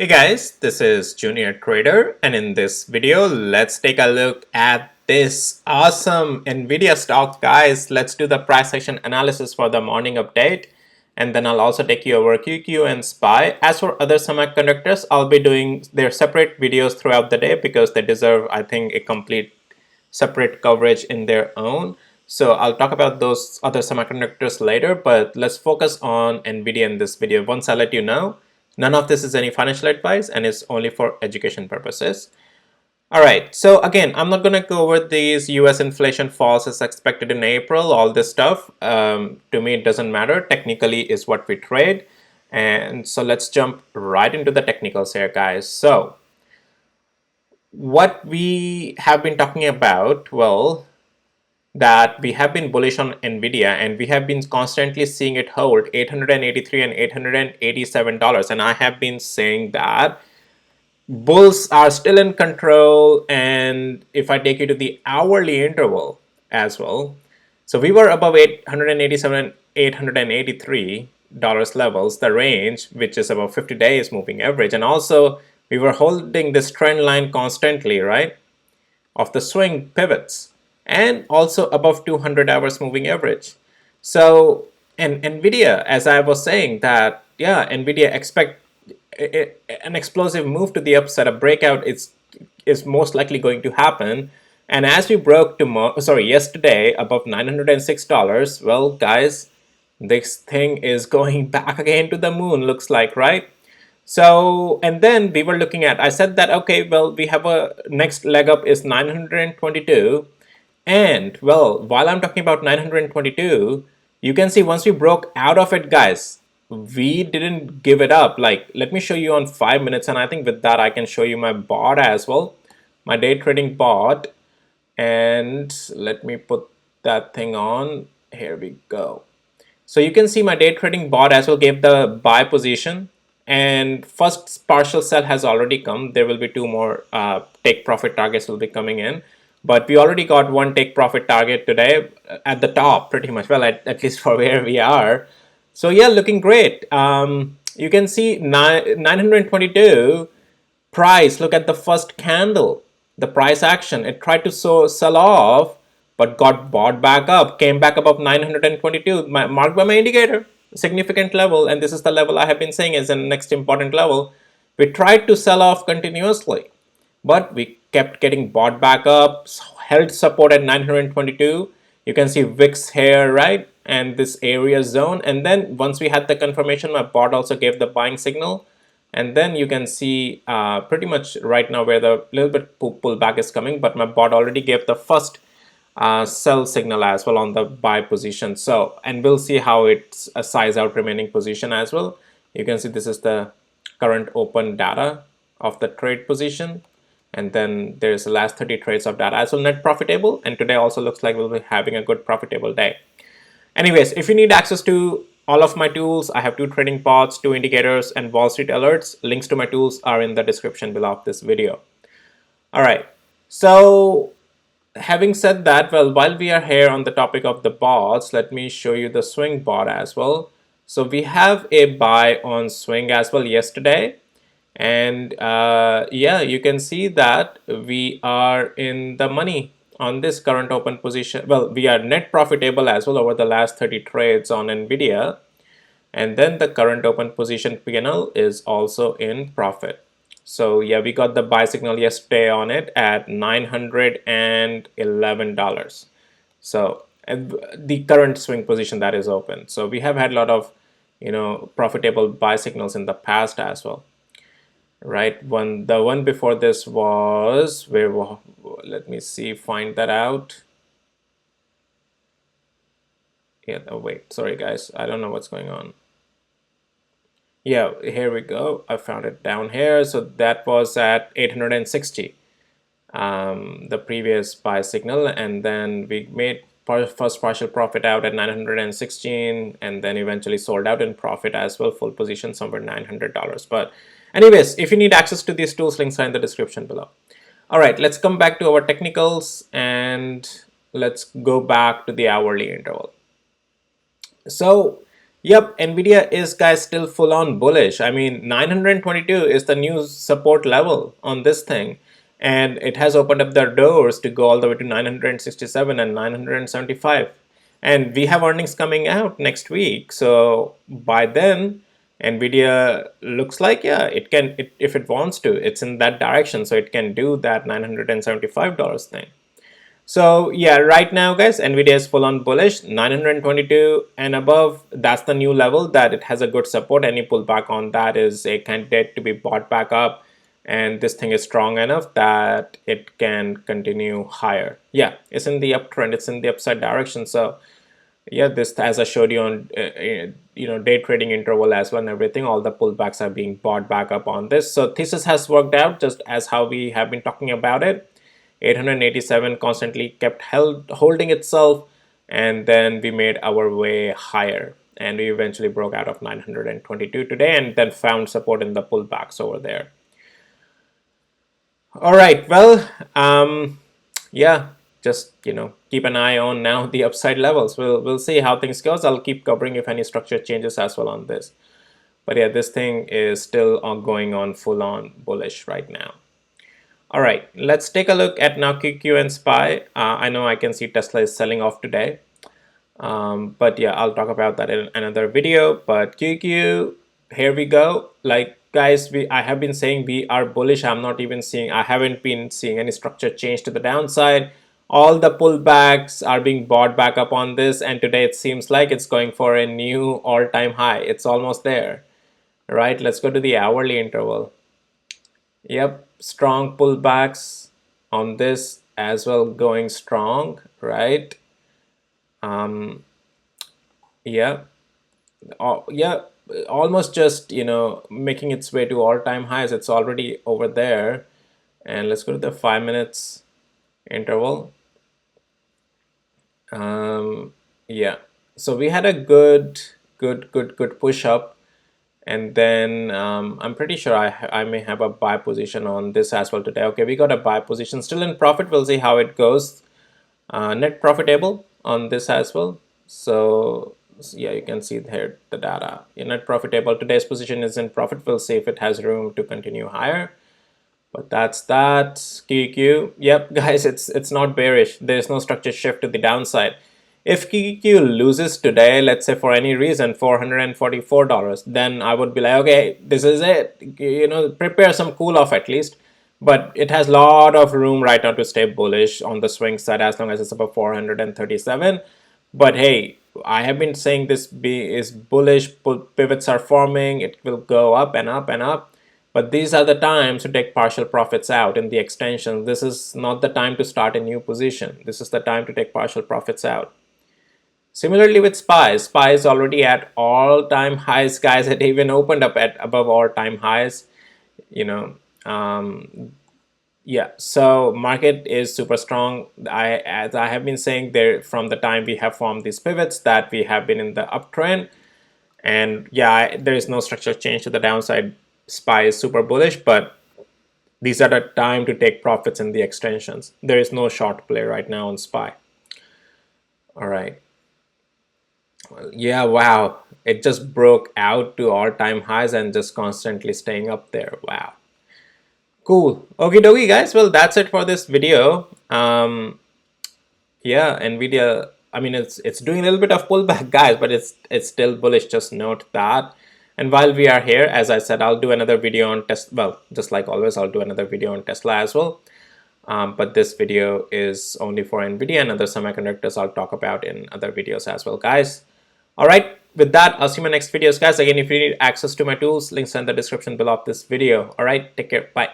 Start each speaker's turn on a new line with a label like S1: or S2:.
S1: Hey guys, this is Junior Trader, and in this video, let's take a look at this awesome Nvidia stock. Guys, let's do the price action analysis for the morning update, and then I'll also take you over QQ and SPY. As for other semiconductors, I'll be doing their separate videos throughout the day because they deserve, I think, a complete separate coverage in their own. So I'll talk about those other semiconductors later, but let's focus on Nvidia in this video. Once I let you know, none of this is any financial advice and it's only for education purposes. All right, so again, I'm not going to go over these US inflation falls as expected in April, all this stuff. To me, it doesn't matter. Technically is what we trade. And so let's jump right into the technicals here, guys. So what we have been talking about, well, that we have been bullish on Nvidia and we have been constantly seeing it hold $883 and $887, and I have been saying that bulls are still in control. And if I take you to the hourly interval as well, so we were above 887 $883 levels, the range, which is about 50 days moving average, and also we were holding this trend line constantly, right, of the swing pivots, and also above 200 hours moving average. So, and Nvidia, as I was saying, that yeah, Nvidia expect an explosive move to the upside. A breakout is most likely going to happen. And as we broke yesterday above $906, well, guys, this thing is going back again to the moon, looks like, right? So, and then we were looking at, I said that, okay, well, we have a next leg up is 922. And well, while I'm talking about 922, you can see once we broke out of it, guys, we didn't give it up. Like, let me show you on 5 minutes. And I think with that, I can show you my bot as well, my day trading bot. And let me put that thing on. Here we go. So you can see my day trading bot as well gave the buy position, and first partial sell has already come. There will be two more take profit targets will be coming in, but we already got one take profit target today at the top pretty much, well, at least for where we are. So yeah, looking great. You can see 922 price. Look at the first candle, the price action. It tried to sell off, but got bought back up, came back above 922, marked by my indicator, significant level. And this is the level I have been saying is the next important level. We tried to sell off continuously, but we kept getting bought back up, held support at 922. You can see VIX here, right? And this area zone. And then once we had the confirmation, my bot also gave the buying signal. And then you can see pretty much right now where the little bit pullback is coming, but my bot already gave the first sell signal as well on the buy position. So, and we'll see how it's a size out remaining position as well. You can see this is the current open data of the trade position. And then there's the last 30 trades of data as well, net profitable. And today also looks like we'll be having a good profitable day. Anyways, if you need access to all of my tools, I have two trading bots, two indicators, and Wall Street alerts. Links to my tools are in the description below of this video. All right. So having said that, well, while we are here on the topic of the bots, let me show you the swing bot as well. So we have a buy on swing as well yesterday. And yeah, you can see that we are in the money on this current open position. Well, we are net profitable as well over the last 30 trades on Nvidia. And then the current open position P&L is also in profit. So yeah, we got the buy signal yesterday on it at $911. So the current swing position that is open. So we have had a lot of, profitable buy signals in the past as well. Right, the one before this was where, let me see, find that out. Yeah, oh wait, sorry guys, I don't know what's going on. Yeah, here we go, I found it down here. So that was at 860, the previous buy signal, and then we made first partial profit out at 916, and then eventually sold out in profit as well, full position somewhere $900. But anyways, if you need access to these tools, links are in the description below. All right, let's come back to our technicals and let's go back to the hourly interval. So Yep, Nvidia is, guys, still full on bullish. I mean, 922 is the new support level on this thing, and it has opened up their doors to go all the way to 967 and 975. And we have earnings coming out next week, so by then, Nvidia looks like, yeah, if it wants to, it's in that direction, so it can do that $975 thing. So yeah, right now, guys, Nvidia is full on bullish, 922 and above. That's the new level that it has a good support. Any pullback on that is a candidate to be bought back up, and this thing is strong enough that it can continue higher. Yeah, it's in the uptrend. It's in the upside direction. So yeah, this, as I showed you on day trading interval as well and everything, all the pullbacks are being bought back up on this. So thesis has worked out just as how we have been talking about it. 887 constantly kept holding itself, and then we made our way higher, and we eventually broke out of 922 today and then found support in the pullbacks over there. All right, well, yeah, just keep an eye on now the upside levels. We'll see how things goes. I'll keep covering if any structure changes as well on this. But yeah, this thing is still going on full on bullish right now. All right, let's take a look at now QQ and SPY. I know I can see Tesla is selling off today. But yeah, I'll talk about that in another video. But QQ, here we go. Like, guys, I have been saying we are bullish. I haven't been seeing any structure change to the downside. All the pullbacks are being bought back up on this, and today it seems like it's going for a new all-time high. It's almost there, right? Let's go to the hourly interval. Yep, strong pullbacks on this as well, going strong, right? Yeah, yeah, almost just making its way to all-time highs. It's already over there. And let's go to the 5 minutes interval. Yeah, so we had a good push up, and then I'm pretty sure I may have a buy position on this as well today. Okay, we got a buy position, still in profit. We'll see how it goes. Net profitable on this as well. So yeah, you can see here the data. Your net profitable, today's position is in profit. We'll see if it has room to continue higher. But that's that. QQ, yep, guys, it's not bearish. There's no structure shift to the downside. If QQ loses today, let's say for any reason, $444, then I would be like, okay, this is it. Prepare some cool off at least. But it has a lot of room right now to stay bullish on the swing side as long as it's above 437. But hey, I have been saying this is bullish. Pivots are forming. It will go up and up and up. But these are the times to take partial profits out in the extension. This is not the time to start a new position. This is the time to take partial profits out. Similarly with SPY. SPY is already at all-time highs, guys. It even opened up at above all-time highs. Yeah, so market is super strong. As I have been saying there from the time we have formed these pivots, that we have been in the uptrend. And yeah, there is no structural change to the downside. SPY is super bullish, but these are the time to take profits in the extensions. There is no short play right now on SPY. All right. Well, yeah, wow. It just broke out to all-time highs and just constantly staying up there. Wow. Cool. Okie dokie, guys. Well, that's it for this video. Yeah, Nvidia, I mean, it's doing a little bit of pullback, guys, but it's still bullish. Just note that. And while we are here, as I said, I'll do another video on Tesla. Well, just like always, I'll do another video on Tesla as well. But this video is only for Nvidia, and other semiconductors I'll talk about in other videos as well, guys. All right, with that, I'll see you in my next videos, guys. Again, if you need access to my tools, links are in the description below of this video. All right, take care. Bye.